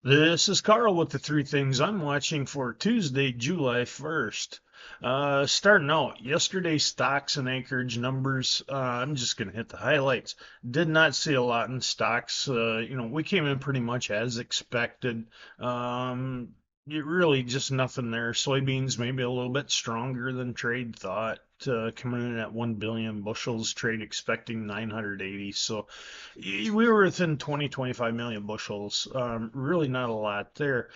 This is Carl with the three things I'm watching for Tuesday, July 1st. Starting out, yesterday's stocks and acreage numbers. I'm just going to hit the highlights. Did not see a lot in stocks. We came in pretty much as expected. Really just nothing there. Soybeans maybe a little bit stronger than trade thought. Coming in at 1 billion bushels, trade expecting 980. So we were within 25 million bushels. Really not a lot there.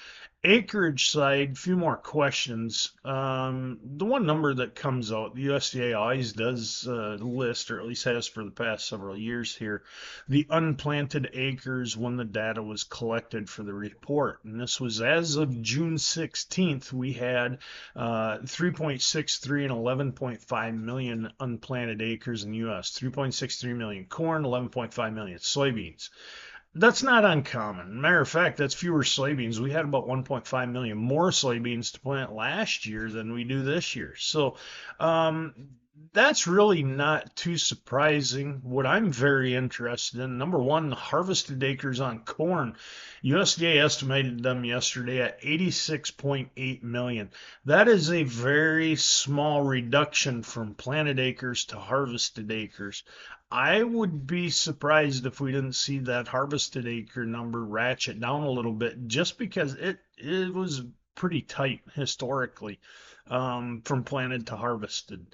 Acreage side, few more questions. The one number that comes out, the USDA always does list, or at least has for the past several years here, the unplanted acres when the data was collected for the report. And this was as of June 16th, we had 3.63 and 11.5 million unplanted acres in the U.S. 3.63 million corn, 11.5 million soybeans. That's not uncommon. Matter of fact, that's fewer soybeans. We had about 1.5 million more soybeans to plant last year than we do this year. So um, that's really not too surprising. What I'm very interested in, number one, the harvested acres on corn. USDA estimated them yesterday at 86.8 million. That is a very small reduction from planted acres to harvested acres. I would be surprised if we didn't see that harvested acre number ratchet down a little bit just because it was pretty tight historically from planted to harvested.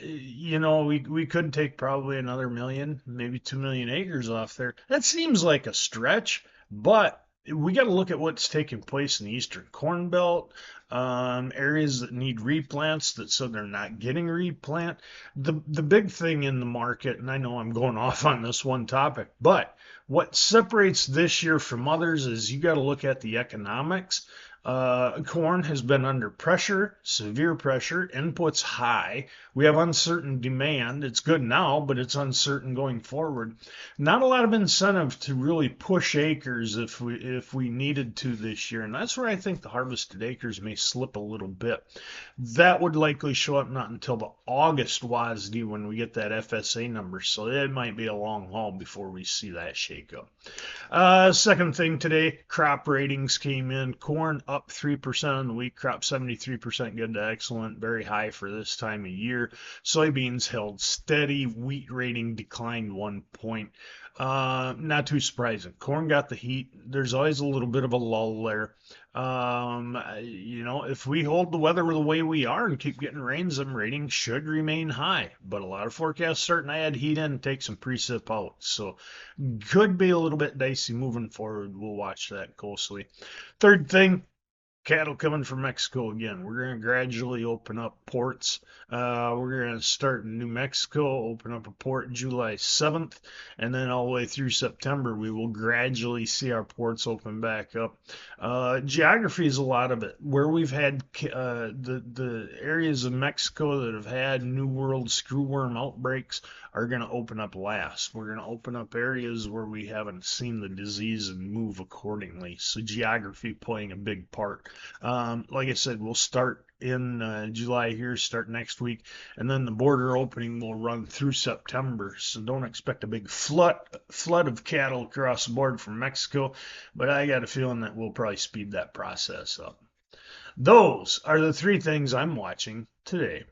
We could take probably another million, maybe 2 million acres off there. That seems like a stretch, but we got to look at what's taking place in the Eastern Corn Belt, areas that need replants that so they're not getting replant. The big thing in the market, and I know I'm going off on this one topic, but what separates this year from others is you got to look at the economics. Corn has been under pressure, severe pressure, inputs high. We have uncertain demand. It's good now, but it's uncertain going forward. Not a lot of incentive to really push acres if we needed to this year, and that's where I think the harvested acres may slip a little bit. That would likely show up not until the August WASD when we get that FSA number, so it might be a long haul before we see that shake up. Second thing today, crop ratings came in. Corn up 3% on the wheat crop, 73% good to excellent, very high for this time of year. Soybeans held steady. Wheat rating declined 1 point. Not too surprising. Corn got the heat. There's always a little bit of a lull there. If we hold the weather the way we are and keep getting rains, them ratings should remain high. But a lot of forecasts starting to add heat in and take some precip out. So could be a little bit dicey moving forward. We'll watch that closely. Third thing, cattle coming from Mexico again. We're going to gradually open up ports. We're going to start in New Mexico, open up a port July 7th, and then all the way through September, we will gradually see our ports open back up. Geography is a lot of it. Where we've had the areas of Mexico that have had New World screwworm outbreaks are going to open up last. We're going to open up areas where we haven't seen the disease and move accordingly. So geography playing a big part. Like I said, we'll start in July here, start next week, and then the border opening will run through September. So don't expect a big flood of cattle across the board from Mexico, but I got a feeling that we'll probably speed that process up. Those are the three things I'm watching today.